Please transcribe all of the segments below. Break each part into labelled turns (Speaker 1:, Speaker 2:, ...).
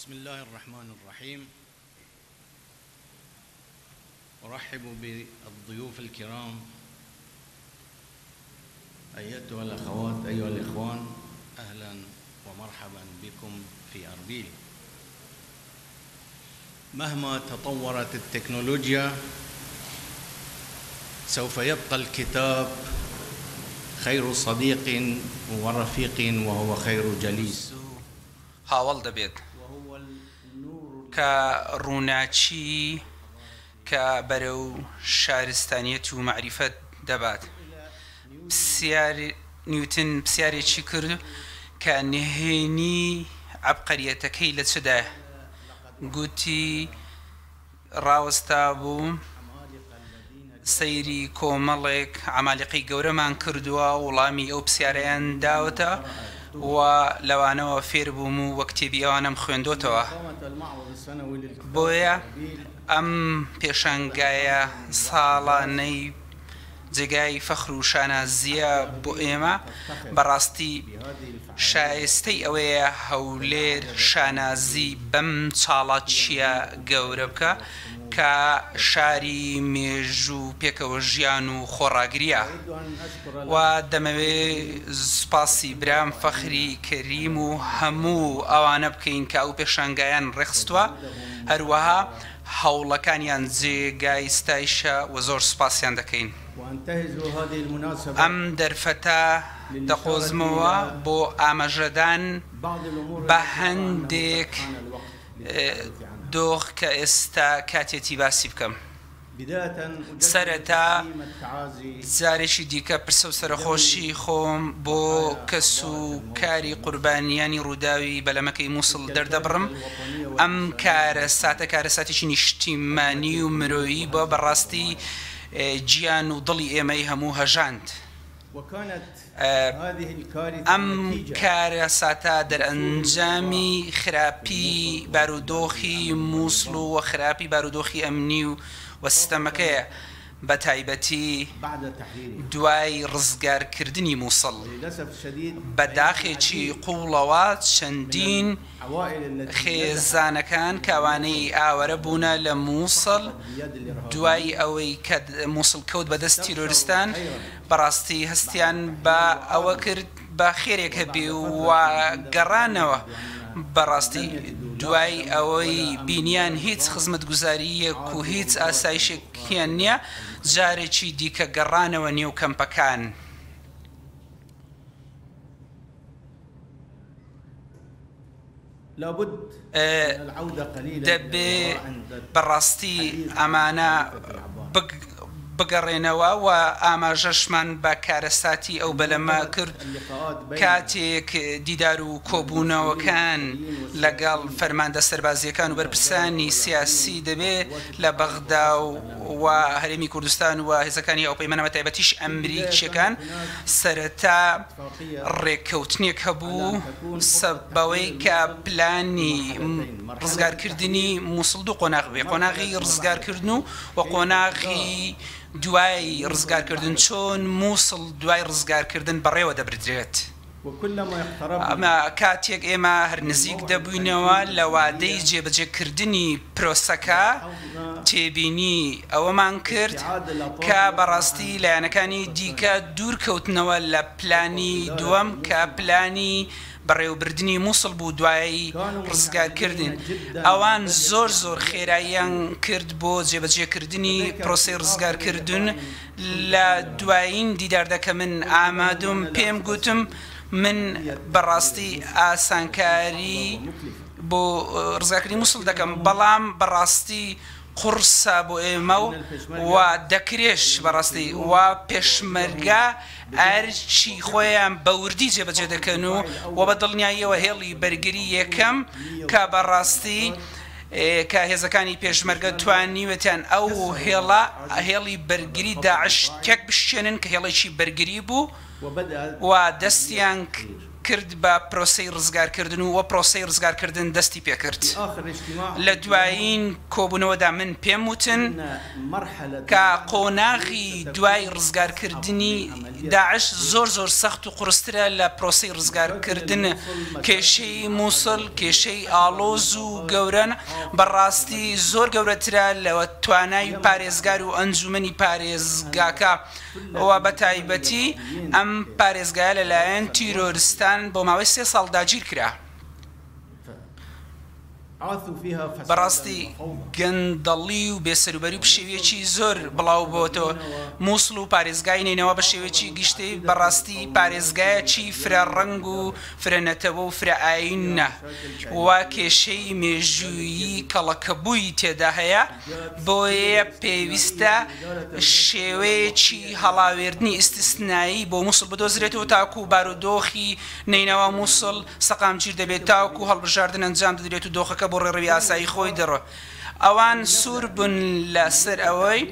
Speaker 1: بسم الله الرحمن الرحيم. أرحب بالضيوف الكرام، أيتها الأخوات، أيها الإخوان، أهلا ومرحبا بكم في أربيل. مهما تطورت التكنولوجيا سوف يبقى الكتاب خير صديق ورفيق وهو خير جليس.
Speaker 2: هاوڵ دەبێت کە ڕووناچی کە بەرەو شارستانیەت و معریفەت دەبات. نیوتن پرسیارێکی کرد کە نهێنی عەبقەریەتەکەی لە چدایە؟ گوتی ڕاوەستا بوو سەیری کۆمەڵێک عەمالقەی گەورەمان کردووە، وەڵامی ئەو پرسیارەیان داوەتە و لەوانەوە فێر بووم و وە کتێبی ئەوانم خوێندۆتەوە. بۆیە ئەم پێشانگایە ساڵانەی جێگای فەخر و شانازیە بۆ ئێمە بەڕاستی شایستەی ئەوەیە هەولێر شانازی بەم چاڵاچیە گەورە بکە کە شاری مێژوو پێکەوە ژیان و خۆڕاگریە. و دەمەوێت سوپاسی برام فەخری کەریم و هەموو ئەوانە بکەین کە ئەو پێشانگایان ڕێخستووە، هەروەها هەوڵەکانیان جێگای ستایشە و زۆر سوپاسیان دەکەین. ئەم دەرفەتە دەقۆزمەوە بۆ ئاماژەدان بە هەندێک دۆخ کە ئێستا کاتێتی باسی بکەم. سەرەتا جارێکی دیکە پرسە و سەرخۆشی خۆم بۆ کەس و کاری قوربانیانی ڕووداوی بەلەمەکەی مووسڵ دەردەبڕم. ئەم کارەساتێکی نیشتیمانی و مرۆیی بۆ بەڕاستی گیان و دڵی ئێمەی هەموو هەژاند. ئەم کارەساتە دەرئەنجامی خراپی بارودۆخی مووسڵ و خراپی بارودۆخی ئەمنی و وەسیستەمەکەیە، بە تایبەتی دوای ڕزگارکردنی مووسڵ. بەداخێکی قوڵەوە چەندین خێزانەکان کاوانەی ئاوەرە بوونە لە مووسڵ دوای ئەوەی کە مووسڵ کەوت بەدەست تیرۆریستان، بەڕاستی هەستیان بە ئەوە کرد بە خێرێک هەبێ و گەڕانەوە. بەڕاستی دوای ئەوەی بینیان هیچ خزمەتگوزاریەک و هیچ ئاسایشێکیان نییە، جارێکی دیکە گەڕانەوە نێو کەمپەکان. دەبێ بەڕاستی ئەمانە بگەڕێنەوە و ئاماژەشمان بە کارەساتی ئەو بەلەمە کرد کاتێک دیدار و کۆبوونەوەکان لەگەڵ فەرماندە سەربازیەکان و بەرپرسانی سیاسی دەبێت لە بەغدا و هەرێمی کوردستان و هێزەکانی ئەوپەیمانە تایبەتیش ئەمریکیەکان سەرەتا ڕێککەوتنێک هەبوو بەوەی کە پلانی ڕزگارکردنی مووسڵ دوو قۆناغ بێ، قۆناغی ڕزگارکردن و قۆناغی دوای ڕزگارکردن. چۆن مووسڵ دوای ڕزگارکردن بەڕێوە دەبردرێت. ئەمە کاتێک ئێمە هەر نزیک دەبووینەوە لە وادەی جێبەجێکردنی پرۆسەکە تێبینی ئەوەمان کرد کە بەڕاستی لایەنەکانی دیکە دوورکەوتنەوە لە پلانی دووەم کە پلانی بەڕێوەبردننی مووسڵ بوو دوایی ڕزگارکردن. ئەوان زۆر خێراییان کرد بۆ جێبەجێکردنی پرۆسەی ڕزگارکردن. لە دوایین دیداردەکە من ئامادوم پێم گوتم من بەڕاستی ئاسانکاری بۆ ڕزگارکردنی مووسڵ دەکەم، بەڵام بەڕاستی قورسە بۆ ئێمە و دەکرێش بەڕاستی و پێشمەرگە ئەرچی خۆیان بەوردی جێبەجێ دەکەن و بە دڵنیاییەوە هێڵی بەرگری یەکەم کە بەڕاستی کە هێزەکانی پێشمەرگە توانیوەتیان ئەو هێڵی بەرگری داعش تێک بشێنن کە هێڵێکی بەرگری بوو و دەستیان کرد بە پرۆسەی ڕزگارکردن و وە پرۆسەی ڕزگارکردن دەستی پێکرد. لە دوایین کۆبوونەوەدا من پێم وتن کە قۆناغی دوای ڕزگارکردنی داعش زۆر زۆر سەخت و قورسترە لە پرۆسەی ڕزگارکردن کێشەی مووسڵ کێشەی ئاڵۆز و گەورەن بەڕاستی زۆر گەورەترە لەوە توانای پارێزگار و ئەنجومەنی پارێزگاکە ئەوە بە تایبەتی ئەم پارێزگایە لەلایەن تیرۆریستان بۆ ماوەی 3 ساڵ داگیر کرا. بەڕاستی گەندەڵی و بێسەروبەری و بشێوەیەکی زۆر بڵاو بۆتەوە مووسڵ و پارێزگای نینەوە بە شێوەیەکی گشتی بەڕاستی پارێزگایەکی فرە ڕەنگ و فرەنەتەوە و فرە ئاینە وا کێشەی مێژوویی کەڵەکەبووی تێدا هەیە بۆیە پێویستە شێوەیەکی هەڵاوێردنی ئیستیسنایی بۆ مووسڵ بدۆزرێتەوە تاکو و بارودۆخی نینەوە مووسڵ سەقامگیر دەبێت تاکو و هەڵبژاردن ئەنجام دەدرێت و دۆخەکە بۆ ڕێڕەوی ئاسایی خۆی دەڕۆ. ئەوان سوور بوون لەسەر ئەوەی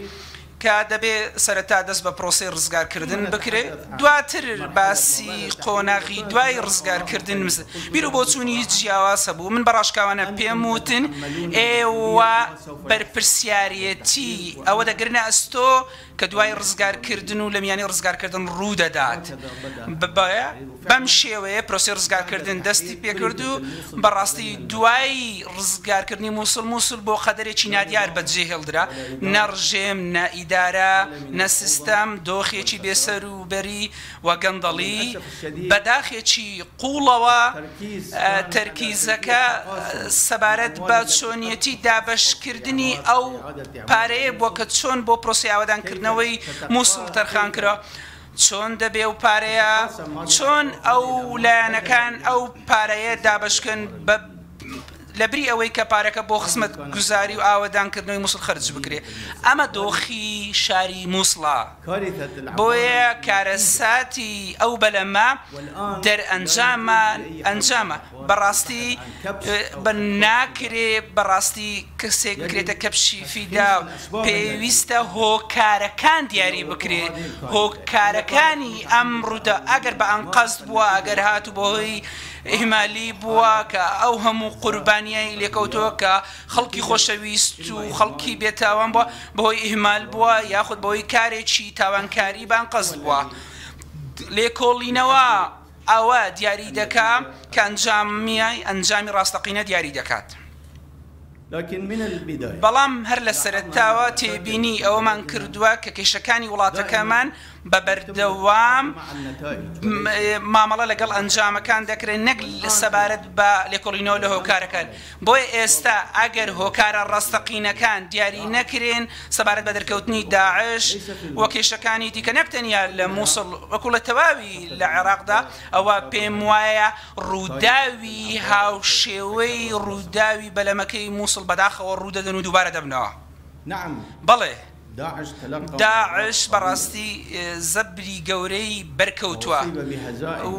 Speaker 2: کە دەبێت سەرەتا دەست بە پرۆسەی ڕزگارکردن بکرێت دواتر باسی قۆناغی دوای ڕزگارکردن بیر و بۆچوونی جیاواز هەبوو. من بەڕاشکاوانە پێم وتن ئێوە بەرپرسیارەتی ئەوە دەگرنە ئەستۆ کە دوای ڕزگارکردن و لە میانی ڕزگارکردن ڕوو دەدات بەم شێوەیە پرۆسەی ڕزگارکردن دەستی پێکرد و بەڕاستی دوای ڕزگارکردنی مووسڵ بۆ قەدەرێکی نادیار بەجێ هێڵدرا نە ڕژێم نە ئیدارە نە سیستەم دۆخێکی بێسەر و بەری و گەندەڵی بەداخێکی قوڵەوە تەرکیزەکە سەبارەت بە چۆنیەتی دابەشکردنی ئەو پارەیە بۆ کە چۆن بۆ پرۆسەی ئاوادانکردنەوەی مووسڵ تەرخان کرا چۆن دەبێ و پارەیە چۆن ئەو لایەنەکان ئەو پارەیە دابشکن بە لەبری ئەوەی کە پارەکە بۆ خزمەت گوزاری و ئاوادانکردنەوەی مووسڵ خەرج بکرێ. ئەمە دۆخی شاری مووسڵە بۆیە کارەساتی ئەو بەلەمە ئەنجامە بەڕاستی بە ناکرێ بەڕاستی کەسێک بکرێتە کەپشی فیدا پێویستە هۆکارەکان دیاری بکرێت هۆکارەکانی ئەم ڕوودا ئەگەر بە ئەنقەست بووە ئەگەر هاتو بۆهۆی ئیهمالی بووە کە ئەو هەموو قوربانیای لێکەوتەوە کە خەڵکی خۆشەویست و خەڵکی بێتاوان بووە بەهۆی ئیهمال بووە یاخود بەهۆی کارێکی تاوانکاری بانقەست بووە لێکۆڵینەوە ئەوە دیاری دەکا کە ئەنجامی ڕاستەقینە دیاری دەکات. بەڵام هەر لە سەرەتاوە تێبینی ئەوەمان کردووە کە کێشەکانی وڵاتەکەمان بە بەردەوام مامەڵە لەگەڵ ئەنجامەکان دەکرێت نەک سەبارەت بە لێکۆڵینەوە لە هۆکارەکان. بۆیە ئێستا ئەگەر هۆکارە ڕاستەقینەکان دیاری نەکرێن سەبارەت بە دەرکەوتنی داعش وە کێشەکانی دیکە نەبتەنیا لە مووسڵ وەکو لە تەواوی لە عێراقدا ئەوە پێم وایە ڕووداوی هاوشێوەی ڕووداوی بەلەمەکەی مووسڵ بەداخەوە ڕوودەدەن و دووبارە دەبنەوە. بەڵێ داعش بەڕاستی زەبری گەورەی بەرکەوتووە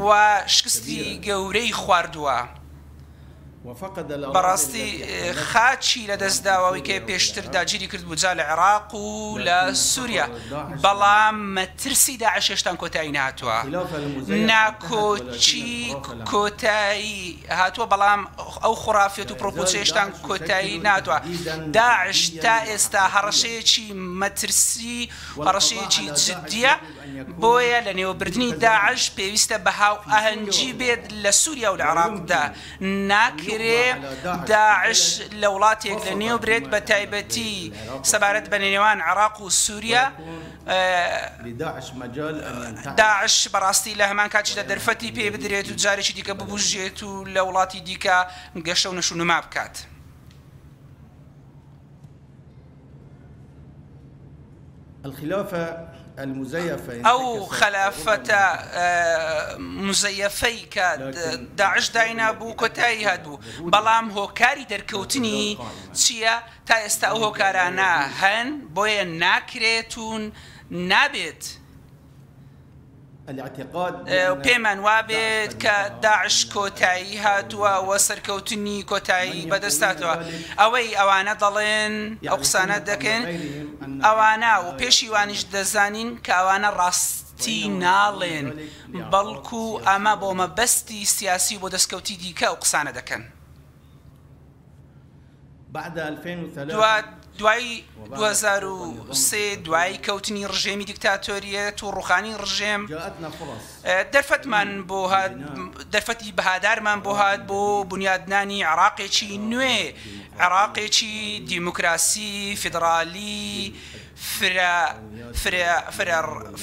Speaker 2: و شکستی گەورەی خواردووە بەڕاستی خاچی لە دەستداوەوەی کە پێشتر داگیری کرد بوو جا لە عێراق و لە سووریا بەڵام مەترسی داعش هێشتا کۆتایی نهاتووە ناکۆچی کۆتایی هاتووە بەڵام ئەو خوڕافێت و پرۆپۆچە هێشتا کۆتایی ناتووە. داعش تا ئێستا هەڕەشەیەکی مەترسی هەڕەشەیەکی جددیە بۆیە لە نێوەبردننی داعش پێویستە بە هاو ئاهەنگی بێت لە سووریا و لە عێراقدا ناکرێ داعش لە وڵاتێک لە نێو برێت بە تایبەتی سەبارەت بە نێوان عێراق و سووریا داعش بەڕاستی لە هەمان کاتیشدا دەرفەتی پێ بدرێت و جارێکی دیکە ببوژێت و لە وڵاتی دیکە گەشە و نەشونما بکات. ئەو خەلافەتە مزەیەفەی کە داعش داینا بوو کۆتایی هاتبوو بەڵام هۆکاری دەرکەوتنی چییە تا ئێستا ئەو هۆکارانە هەن بۆیە ناکرێتون نابێت پێمان وابێت کە داعش کۆتایی هاتووە و سەرکەوتنی کۆتایی بەدەستاتەوە ئەوەی ئەوانە دەڵێن ئەو قسانە دەکەن ئەوانە و پێشیوانیش دەزانین کە ئەوانە ڕاست دەستی ناڵێن بەڵکو ئەمە بۆ مەبەستی سیاسی بۆ دەستکەوتی دیکە ئەو قسانە دەکەن. دوای 2003 دوای کەوتنی ڕژێمی دیکتاتۆریەت و ڕوخانی ڕژێم دەرفەتی بەهادارمان بۆ هات بۆ بنیادنانی عێراقێکی نوێ، عێراقێکی دیموکراسی فیدرالی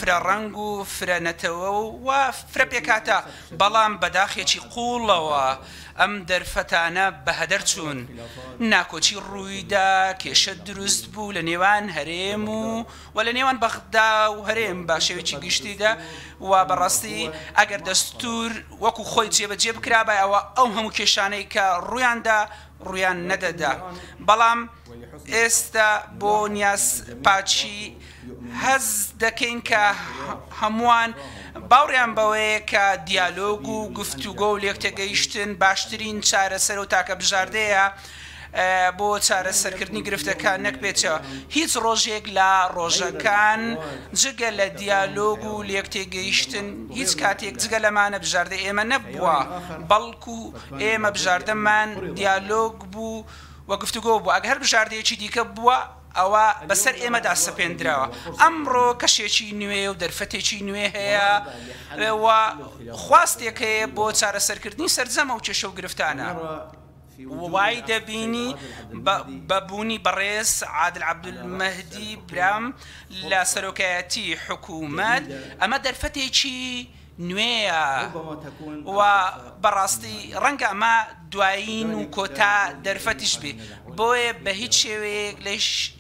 Speaker 2: فرە ڕەنگ و فرەنەتەوە و فرە پێکاتە، بەڵام بەداخێکی قوڵەوە ئەم دەرفەتانە بەهەدەر چوون. ناکۆچی ڕوویدا، کێشە دروست بوو لە نێوان هەرێم و لە نێوان بەغدا و هەرێم بە شێوەیەکی گشتیدا، و بەڕاستی ئەگەر دەستور وەکو خۆی جێبەجێ بکرابای ئەوە ئەو هەموو کێشانەی کە ڕویان نەدەدا. بەڵام ئێستا بۆ نیاز پاچی هەز دەکەین کە هەمووان باوڕیان بەوەیە کە دیالۆگ و گفتوگۆ و لێکتێگەیشتن باشترین چارەسەر و تاکە بژاردەیە بۆ چارەسەرکردنی گرفتەکان نەکبێتەوە. هیچ ڕۆژێک لە ڕۆژەکان جگە لە دیالۆگ و لێکتێگەیشتن هیچ کاتێک جگە لەمانە بژاردە ئێمە نەبووە، بەڵکو ئێمە بژاردەمان دیالۆگ بوو و گفتوگۆ بوو. ئەگەر هەر بژاردەیەکی دیکە بووە ئەوە بەسەر ئێمەدا سەپێنراوە. ئەمڕۆ کەشێکی نوێ و دەرفەتێکی نوێ هەیە و خواستێک هەیە بۆ چارەسەرکردنی سەرجەمە و کێشە و گرفتانە. وای دەبینی بەبوونی بەڕێز عادل عەبدولمەهدی برام لە سەرۆکایەتی حکوومەت ئەمە دەرفەتێکی نوێیە و بەڕاستی ڕەنگە ئەمە دوایین و کۆتا دەرفەتیش بێ، بۆیە بە هیچ شێوەیەک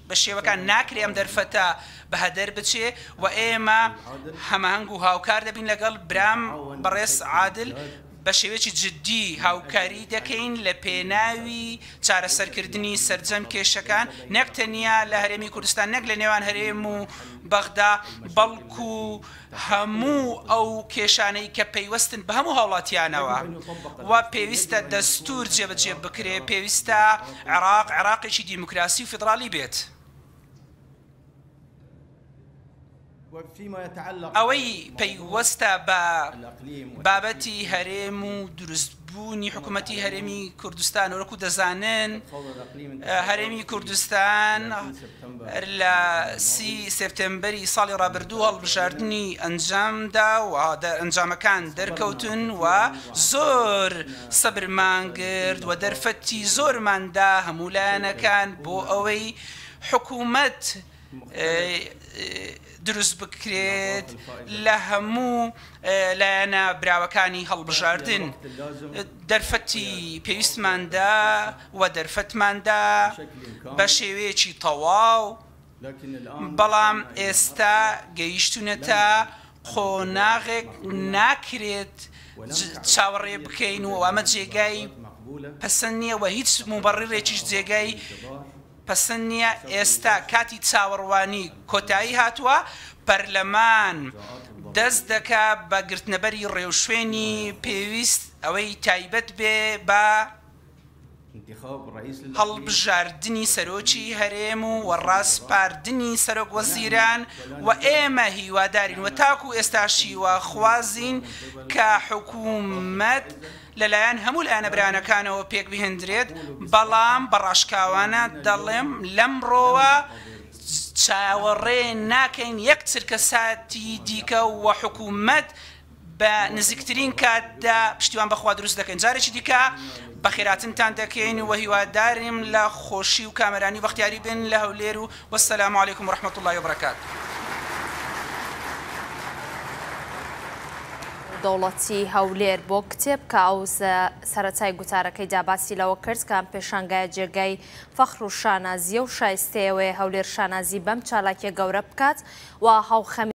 Speaker 2: بە شێوەکان ناکرێ ئەم دەرفەتە بەهەدەر بچێ و ئێمە هەماهەنگ و هاوکار دەبین لەگەڵ برام بەڕێز عادل بە شێوەیەکی جددی هاوکاری دەکەین لە پێناوی چارەسەرکردنی سەرجەم کێشەکان، نەک تەنیا لە هەرێمی کوردستان، نەک لە نێوان هەرێم و بەغدا، بەڵکو هەموو ئەو کێشانەی کە پەیوەستن بە هەموو هاوڵاتیانەوە و پێویستە دەستور جێبەجێ بکرێ، پێویستە عێراقێکی دیموکراسی و فیدرالی بێت. ئەوەی پەیوەستە بە بابەتی هەرێم و دروستبوونی حکوومەتی هەرێمی کوردستان وەکو دەزانن، هەرێمی کوردستان لە 30 سپتێمبەری ساڵی ڕابردوو هەڵبژاردننی ئەنجامدا و ئەنجامەکان دەرکەوتن و زۆر سەبرمان کرد و دەرفەتی زۆرماندا هەموولایەنەکان بۆ ئەوەی حکوومەت دروست بکرێت لە هەموو لایەنە براوەکانی هەڵبژاردن. دەرفەتی پێویستماندا و دەرفەتماندا بە شێوەیەکی تەواو، بەڵام ئێستا گەیشتونەتە قۆناغێک ناکرێت چاوەڕێ بکەین و ئەمە جێگای پەسەند نییە و هیچ موبەڕێرێکیش جێگای پەسەند نییە. ئێستا کاتی چاوەڕوانی کۆتایی هاتووە، پەرلەمان دەست دەکا بە گرتنەبەری ڕێوشوێنی پێویست ئەوەی تایبەت بێ بە هەڵبژاردننی سەرۆکی هەرێم و ڕاستپاردنی سەرۆک وەزیران و ئێمە هیوادارین و تاکو ئێستاشی و خوازین کە حکوومەت لەلایەن هەموو لایەنە برانەکانەوە پێک بهێندرێت، بەڵام بەڕاشکاوانە دەڵێم لەمڕۆوە چاوەڕێ ناکەین یەک چرکە ساتی دیکە و حکوومەت بە نزیکترین کاتدا پشتیوان بەخوا دروست دەکەین. جارێکی دیکە بەخێراتنتان دەکەین و هیواداریم لە خۆشی و کامەرانی و بەختیاری بن لە هەولێر و وەسەلام عەلەیکم وڕەحمەتوڵڵاهی وبەرەکاتوه.
Speaker 3: دەوڵەتی هەولێر بۆ کتێب کە ئەو سەرەتای گوتارەکەی داباسی لەوە کرد کە ئەم پێشانگایە جێگای فەخر و شانازیە و شایستەیەوەی هەولێر شانازی بەم چالاکیە گەورە بکات و هاوخەمی